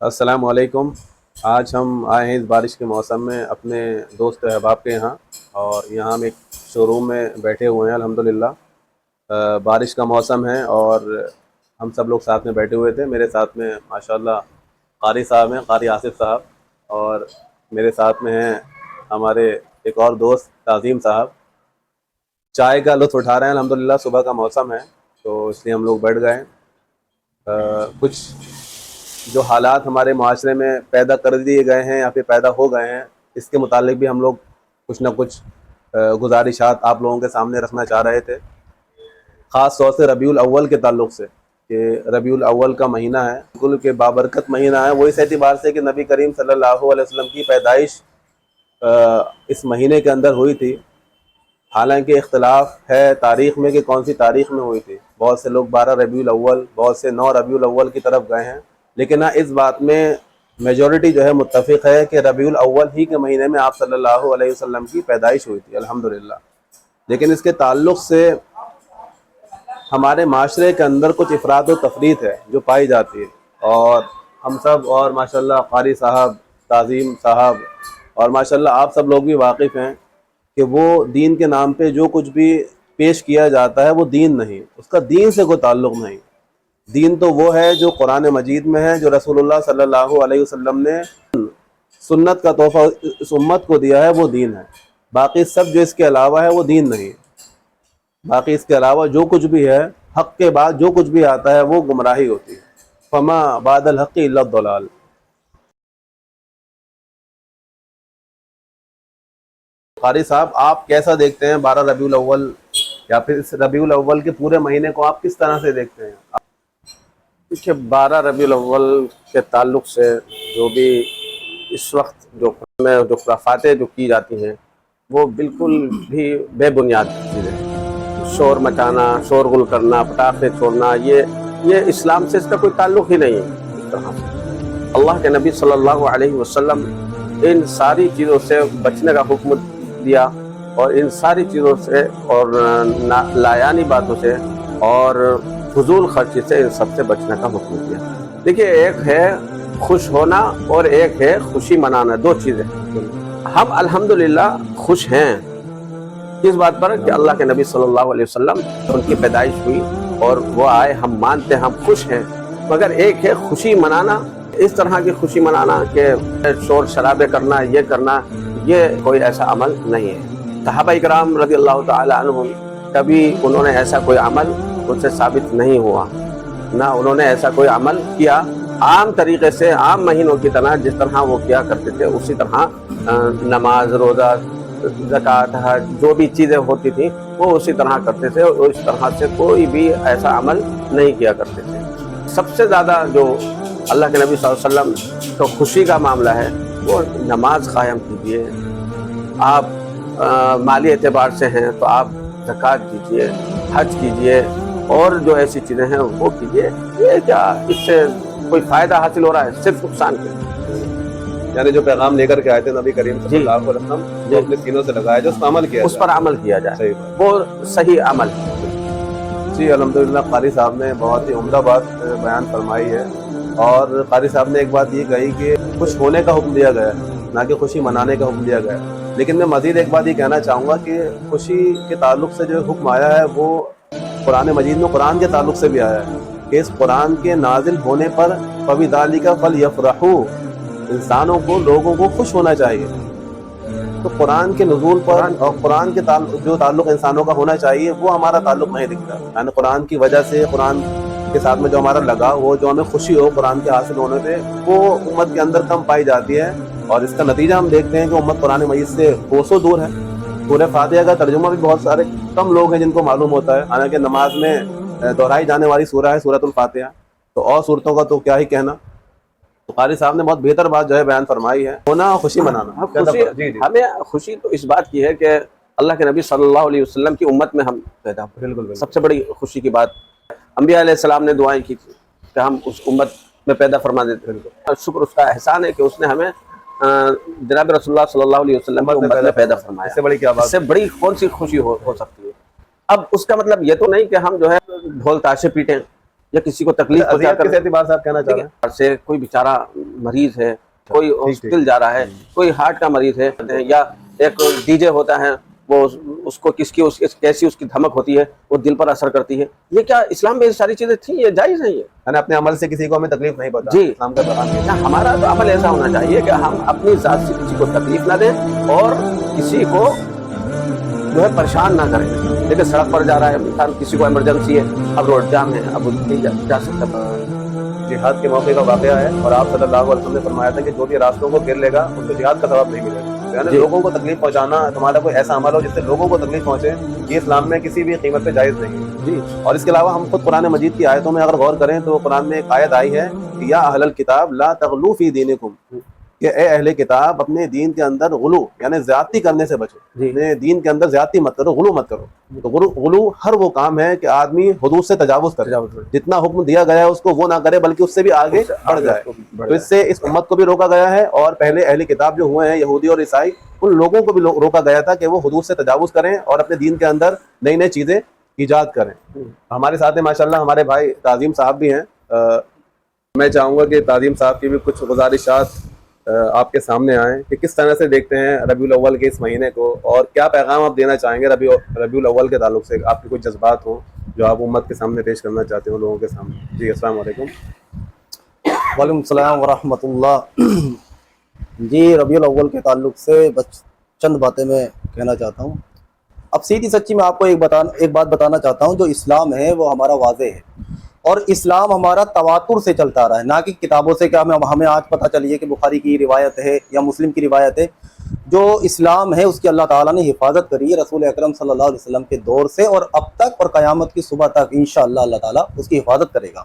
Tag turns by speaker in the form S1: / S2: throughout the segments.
S1: السلام علیکم۔ آج ہم آئے ہیں اس بارش کے موسم میں اپنے دوست احباب کے یہاں، اور یہاں ہم ایک شو روم میں بیٹھے ہوئے ہیں الحمدللہ۔ بارش کا موسم ہے اور ہم سب لوگ ساتھ میں بیٹھے ہوئے تھے۔ میرے ساتھ میں ماشاءاللہ قاری صاحب ہیں، قاری آصف صاحب، اور میرے ساتھ میں ہیں ہمارے ایک اور دوست تعظیم صاحب۔ چائے کا لطف اٹھا رہے ہیں الحمدللہ، صبح کا موسم ہے تو اس لیے ہم لوگ بیٹھ گئے۔ کچھ جو حالات ہمارے معاشرے میں پیدا کر دیے گئے ہیں یا پھر پیدا ہو گئے ہیں، اس کے متعلق بھی ہم لوگ کچھ نہ کچھ گزارشات آپ لوگوں کے سامنے رکھنا چاہ رہے تھے، خاص طور سے ربیع الاول کے تعلق سے، کہ ربیع الاول کا مہینہ ہے، بالکل کہ بابرکت مہینہ ہے، وہ اس اعتبار سے کہ نبی کریم صلی اللہ علیہ وسلم کی پیدائش اس مہینے کے اندر ہوئی تھی۔ حالانکہ اختلاف ہے تاریخ میں کہ کون سی تاریخ میں ہوئی تھی، بہت سے لوگ 12 ربیع الاول، بہت سے 9 ربیع الاول کی طرف گئے ہیں، لیکن اس بات میں میجورٹی جو ہے متفق ہے کہ ربیع الاول ہی کے مہینے میں آپ صلی اللہ علیہ وسلم کی پیدائش ہوئی تھی الحمدللہ۔ لیکن اس کے تعلق سے ہمارے معاشرے کے اندر کچھ افراط و تفریط ہے جو پائی جاتی ہے، اور ہم سب اور ماشاءاللہ قاری صاحب، تعظیم صاحب، اور ماشاءاللہ آپ سب لوگ بھی واقف ہیں کہ وہ دین کے نام پہ جو کچھ بھی پیش کیا جاتا ہے وہ دین نہیں، اس کا دین سے کوئی تعلق نہیں۔ دین تو وہ ہے جو قرآن مجید میں ہے، جو رسول اللہ صلی اللہ علیہ وسلم نے سنت کا تحفہ اس امت کو دیا ہے، وہ دین ہے۔ باقی سب جو اس کے علاوہ ہے وہ دین نہیں۔ باقی اس کے علاوہ جو کچھ بھی ہے، حق کے بعد جو کچھ بھی آتا ہے وہ گمراہی ہوتی ہے۔ فما بعد الحق الا الضلال۔ قاری صاحب، آپ کیسا دیکھتے ہیں 12 ربیع الاول یا پھر اس ربیع الاول کے پورے مہینے کو آپ کس طرح سے دیکھتے ہیں؟
S2: دیکھیے 12 ربیع الاول کے تعلق سے جو بھی اس وقت میں جو خرافاتیں جو کی جاتی ہیں وہ بالکل بھی بے بنیاد چیزیں ہیں۔ شور مچانا، شور غل کرنا، پٹاخے چھوڑنا، یہ اسلام سے اس کا کوئی تعلق ہی نہیں ہے۔ اس طرح سے اللہ کے نبی صلی اللہ علیہ وسلم ان ساری چیزوں سے بچنے کا حکم دیا، اور ان ساری چیزوں سے اور لایانی باتوں سے اور فضول خرچی سے ان سب سے بچنے کا حکم دیا۔ دیکھیے ایک ہے خوش ہونا اور ایک ہے خوشی منانا، دو چیزیں۔ ہم الحمدللہ خوش ہیں اس بات پر کہ اللہ کے نبی صلی اللہ علیہ وسلم ان کی پیدائش ہوئی اور وہ آئے، ہم مانتے ہیں، ہم خوش ہیں۔ مگر ایک ہے خوشی منانا، اس طرح کی خوشی منانا کہ شور شرابے کرنا، یہ کرنا، یہ کوئی ایسا عمل نہیں ہے۔ صحابہ اکرام رضی اللہ تعالی عنہم کبھی انہوں نے ایسا کوئی عمل ان سے ثابت نہیں ہوا، نہ انہوں نے ایسا کوئی عمل کیا۔ عام طریقے سے عام مہینوں کی طرح جس طرح وہ کیا کرتے تھے اسی طرح نماز، روزہ، زکوٰۃ، حج، جو بھی چیزیں ہوتی تھیں وہ اسی طرح کرتے تھے، اور اس طرح سے کوئی بھی ایسا عمل نہیں کیا کرتے تھے۔ سب سے زیادہ جو اللہ کے نبی صلی اللہ علیہ وسلم کو خوشی کا معاملہ ہے وہ نماز قائم کیجیے۔ آپ مالی اعتبار سے ہیں تو آپ زکوٰۃ کیجیے، حج کیجیے، اور جو ایسی چیزیں ہیں وہ کیجیے۔ یہ کیا اس سے کوئی فائدہ حاصل ہو رہا ہے؟ صرف نقصان کے۔
S1: یعنی جو پیغام لے کر کے آئے تھے نبی کریم صلی اللہ علیہ وسلم، جو اپنے سینوں سے لگایا جائے، اس پر عمل کیا جائے،
S2: اس پر عمل کیا جائے،
S1: صحیح بات۔
S2: وہ صحیح عمل۔
S1: جی الحمدللہ، قاری صاحب نے بہت ہی عمدہ بات بیان فرمائی ہے، اور قاری صاحب نے ایک بات یہ کہی کہ خوش ہونے کا حکم دیا گیا ہے، نہ کہ خوشی منانے کا حکم دیا گیا ہے۔ لیکن میں مزید ایک بات یہ کہنا چاہوں گا کہ خوشی کے تعلق سے جو حکم آیا ہے وہ قرآن مجید میں قرآن کے تعلق سے بھی آیا ہے کہ اس قرآن کے نازل ہونے پر فَبِذَلِكَ فَلْيَفْرَحُوا، انسانوں کو، لوگوں کو خوش ہونا چاہیے۔ تو قرآن کے نزول پر اور قرآن کے جو تعلق انسانوں کا ہونا چاہیے وہ ہمارا تعلق نہیں دکھتا، یعنی قرآن کی وجہ سے، قرآن کے ساتھ میں جو ہمارا لگاؤ ہو، جو ہمیں خوشی ہو قرآن کے حاصل ہونے پہ، وہ امت کے اندر کم پائی جاتی ہے، اور اس کا نتیجہ ہم دیکھتے ہیں کہ امت قرآن مجید سے کوسوں دور ہے۔ سورہ فاتحہ کا ترجمہ بھی بہت سارے کم لوگ ہیں جن کو معلوم ہوتا ہے، حالانکہ نماز میں دہرائی جانے والی سورہ ہے سورۃ الفاتحہ، تو اور صورتوں کا تو کیا ہی کہنا۔ تو قاری صاحب نے بہت بہتر بات جو ہے بیان فرمائی ہے، ہونا اور خوشی منانا۔
S2: ہمیں خوشی تو اس بات کی ہے کہ اللہ کے نبی صلی اللہ علیہ وسلم کی امت میں ہم پیدا ہوئے،
S1: بالکل
S2: سب سے بڑی خوشی کی بات۔ انبیاء علیہ السلام نے دعائیں کی تھی کہ ہم اس امت میں پیدا فرما دیتے ہیں، شکر اس کا احسان ہے کہ اس نے ہمیں جناب رسول اللہ صلی اللہ علیہ وسلم کی امت میں پیدا فرمایا۔
S1: اس سے بڑی کیا بات،
S2: اس سے بڑی کون سی خوشی ہو سکتی ہے؟ اب اس کا مطلب یہ تو نہیں کہ ہم جو ہے ڈھول تاشے پیٹیں یا کسی کو تکلیف
S1: کس اعتبار سے آپ کہنا چاہ رہے ہیں؟
S2: سے کوئی بیچارہ مریض ہے, کوئی ہاسپٹل جا رہا ہے, کوئی ہارٹ کا مریض ہے, یا ایک ڈی جے ہوتا ہے, وہ اس کو کیسی اس کی دھمک ہوتی ہے, وہ دل پر اثر کرتی ہے. یہ کیا اسلام میں یہ ساری چیزیں تھیں؟ یہ جائز ہے؟ یہ
S1: یعنی اپنے عمل سے کسی کو ہمیں تکلیف نہیں پہنچا.
S2: جی,
S1: اسلام کا پیغام یہ ہے.
S2: ہمارا تو عمل ایسا ہونا چاہیے کہ ہم اپنی ذات سے کسی کو تکلیف نہ دیں اور کسی کو جو ہے پریشان نہ کریں. لیکن سڑک پر جا رہا ہے انسان, کسی کو ایمرجنسی ہے, اب روڈ جام ہے, اب نہیں جا سکتا.
S1: جہاد کے موقع کا واقعہ ہے, اور آپ صلی اللہ علیہ وسلم نے فرمایا تھا کہ جو بھی راستوں کو گھیر لے گا اس کو جہاد کا ثواب نہیں ملے گا. یعنی لوگوں کو تکلیف پہنچانا تمہارا کوئی ایسا عمل ہو جس سے لوگوں کو تکلیف پہنچے, یہ اسلام میں کسی بھی قیمت پہ جائز نہیں ہے.
S2: جی,
S1: اور اس کے علاوہ ہم خود قرآن مجید کی آیتوں میں اگر غور کریں تو قرآن میں ایک آیت آئی ہے کہ یا اہل الکتاب لا تغلو فی دینکم, کہ اے اہل کتاب اپنے دین کے اندر غلو یعنی زیادتی کرنے سے بچو. اپنے دین کے اندر زیادتی مت کرو, غلو مت کرو. تو غلو ہر وہ کام ہے کہ آدمی حدود سے تجاوز کرے, جتنا حکم دیا گیا ہے اس کو وہ نہ کرے بلکہ اس سے بھی آگے بڑھ جائے. تو اس سے اس امت کو بھی روکا گیا ہے, اور پہلے اہل کتاب جو ہوئے ہیں یہودی اور عیسائی, ان لوگوں کو بھی روکا گیا تھا کہ وہ حدود سے تجاوز کریں اور اپنے دین کے اندر نئی نئی چیزیں ایجاد کریں. ہمارے ساتھ ماشاءاللہ ہمارے بھائی تعظیم صاحب بھی ہیں. میں چاہوں گا کہ تعظیم صاحب کی بھی کچھ گزارشات آپ کے سامنے آئیں کہ کس طرح سے دیکھتے ہیں ربیع الاول کے اس مہینے کو, اور کیا پیغام آپ دینا چاہیں گے ربیع الاول کے تعلق سے, آپ کے کچھ جذبات ہوں جو آپ امت کے سامنے پیش کرنا چاہتے ہوں لوگوں کے سامنے. جی السلام علیکم.
S3: وعلیکم السلام ورحمۃ اللہ. جی, ربیع الاول کے تعلق سے بس چند باتیں میں کہنا چاہتا ہوں. اب سیدھی سچی میں آپ کو ایک بات بتانا چاہتا ہوں. جو اسلام ہے وہ ہمارا واضح ہے, اور اسلام ہمارا تواتر سے چلتا آ رہا ہے, نہ کہ کتابوں سے. کہ ہمیں آج پتہ چلیے کہ بخاری کی روایت ہے یا مسلم کی روایت ہے. جو اسلام ہے اس کی اللہ تعالیٰ نے حفاظت کری ہے رسول اکرم صلی اللہ علیہ وسلم کے دور سے, اور اب تک اور قیامت کی صبح تک انشاءاللہ اللہ تعالیٰ اس کی حفاظت کرے گا.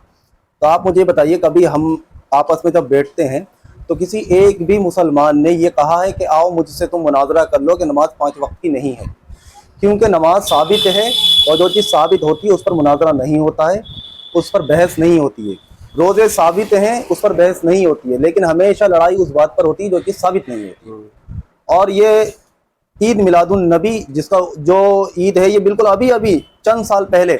S3: تو آپ مجھے بتائیے, کبھی ہم آپس میں جب بیٹھتے ہیں تو کسی ایک بھی مسلمان نے یہ کہا ہے کہ آؤ مجھ سے تم مناظرہ کر لو کہ نماز 5 وقت کی نہیں ہے؟ کیونکہ نماز ثابت ہے, اور جو چیز ثابت ہوتی ہے اس پر مناظرہ نہیں ہوتا ہے, اس پر بحث نہیں ہوتی ہے. روزے ثابت ہیں, اس پر بحث نہیں ہوتی ہے, لیکن ہمیشہ لڑائی اس بات پر ہوتی ہے جو چیز ثابت نہیں ہوتی. اور یہ عید میلاد النبی جو عید ہے, یہ بالکل ابھی چند سال پہلے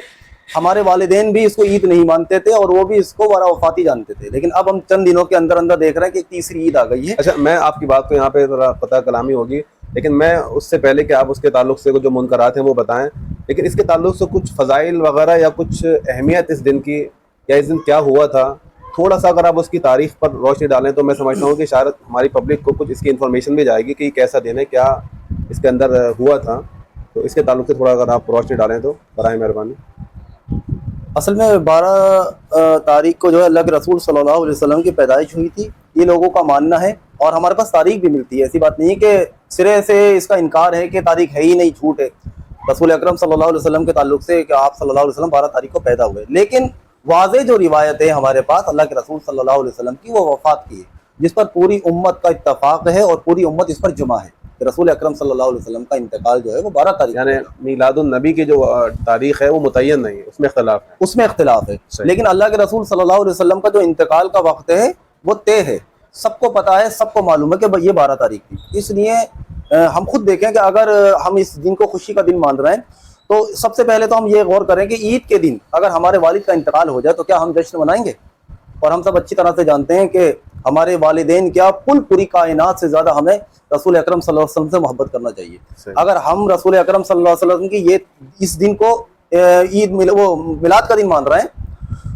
S3: ہمارے والدین بھی اس کو عید نہیں مانتے تھے, اور وہ بھی اس کو ورا وفاتی جانتے تھے. لیکن اب ہم چند دنوں کے اندر دیکھ رہے ہیں کہ ایک تیسری عید آ گئی ہے.
S1: اچھا, میں آپ کی بات کو یہاں پہ ذرا پتہ کلامی ہوگی, لیکن میں اس سے پہلے کہ آپ اس کے تعلق سے جو منکرات ہیں وہ بتائیں, لیکن اس کے تعلق سے کچھ فضائل وغیرہ یا کچھ اہمیت اس دن کی, یا اس دن کیا ہوا تھا, تھوڑا سا اگر آپ اس کی تاریخ پر روشنی ڈالیں تو میں سمجھتا ہوں کہ شاید ہماری پبلک کو کچھ اس کی انفارمیشن بھی جائے گی کہ یہ کیسا دن ہے, کیا اس کے اندر ہوا تھا. تو اس کے تعلق سے تھوڑا اگر آپ روشنی ڈالیں تو برائے مہربانی.
S3: اصل میں 12 تاریخ کو جو ہے اللہ کے رسول صلی اللہ علیہ وسلم کی پیدائش ہوئی تھی, یہ لوگوں کا ماننا ہے. اور ہمارے پاس تاریخ بھی ملتی ہے, ایسی بات نہیں ہے کہ سرے سے اس کا انکار ہے کہ تاریخ ہے ہی نہیں, جھوٹ ہے. رسول اکرم صلی اللہ علیہ وسلم کے تعلق سے کہ آپ صلی اللہ علیہ وسلم 12 تاریخ کو پیدا ہوئے, لیکن واضح جو روایت ہے ہمارے پاس اللہ کے رسول صلی اللہ علیہ وسلم کی, وہ وفات کی ہے, جس پر پوری امت کا اتفاق ہے اور پوری امت اس پر جمع ہے کہ رسول اکرم صلی اللہ علیہ وسلم کا انتقال جو ہے وہ 12 تاریخ,
S1: یعنی میلاد النبی کی جو تاریخ ہے وہ متعین نہیں ہے, اس میں اختلاف ہے.
S3: اس میں اختلاف ہے. لیکن اللہ کے رسول صلی اللہ علیہ وسلم کا جو انتقال کا وقت ہے وہ طے ہے, سب کو پتہ ہے, سب کو معلوم ہے کہ یہ 12 تاریخ تھی. اس لیے ہم خود دیکھیں کہ اگر ہم اس دن کو خوشی کا دن مان رہے ہیں تو سب سے پہلے تو ہم یہ غور کریں کہ عید کے دن اگر ہمارے والد کا انتقال ہو جائے تو کیا ہم جشن منائیں گے؟ اور ہم سب اچھی طرح سے جانتے ہیں کہ ہمارے والدین کیا پوری کائنات سے زیادہ ہمیں رسول اکرم صلی اللہ علیہ وسلم سے محبت کرنا چاہیے. اگر ہم رسول اکرم صلی اللہ علیہ وسلم کی اس دن کو عید میلاد کا دن مان رہے ہیں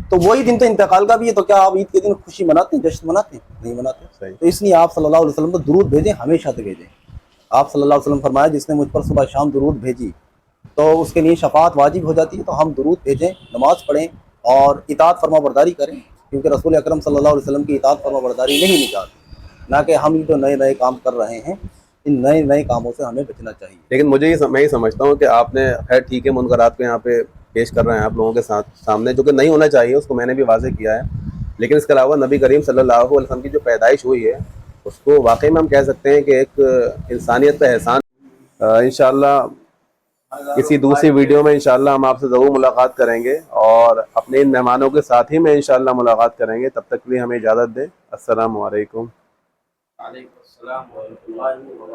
S3: تو وہی دن تو انتقال کا بھی ہے, تو کیا آپ عید کے دن خوشی مناتے ہیں, جشن مناتے ہیں؟ نہیں مناتے. تو اس لیے آپ صلی اللہ علیہ وسلم کو درود بھیجیں, ہمیشہ سے بھیجیں. آپ صلی اللہ علیہ وسلم فرمایا جس نے مجھ پر صبح شام درود بھیجی تو اس کے لیے شفاعت واجب ہو جاتی ہے. تو ہم درود بھیجیں, نماز پڑھیں اور اطاعت فرما برداری کریں, کیونکہ رسول اکرم صلی اللہ علیہ وسلم کی اطاعت فرما برداری نہیں نکالتی, نہ کہ ہم جو نئے کام کر رہے ہیں ان نئے کاموں سے ہمیں بچنا چاہیے.
S1: لیکن میں یہ سمجھتا ہوں کہ آپ نے خیر ٹھیک ہے منکرات کو یہاں پہ پیش کر رہے ہیں آپ لوگوں کے سامنے, جو کہ نہیں ہونا چاہیے, اس کو میں نے بھی واضح کیا ہے. لیکن اس کے علاوہ نبی کریم صلی اللہ علیہ وسلم کی جو پیدائش ہوئی ہے اس کو واقعی میں ہم کہہ سکتے ہیں کہ ایک انسانیت کا احسان. انشاءاللہ کسی دوسری ویڈیو میں انشاءاللہ ہم آپ سے ضرور ملاقات کریں گے, اور اپنے ان مہمانوں کے ساتھ ہی میں انشاءاللہ ملاقات کریں گے. تب تک کے لیے ہمیں اجازت دیں. السلام علیکم.
S2: وعلیکم السلام ورحمۃ اللہ وبرکاتہ.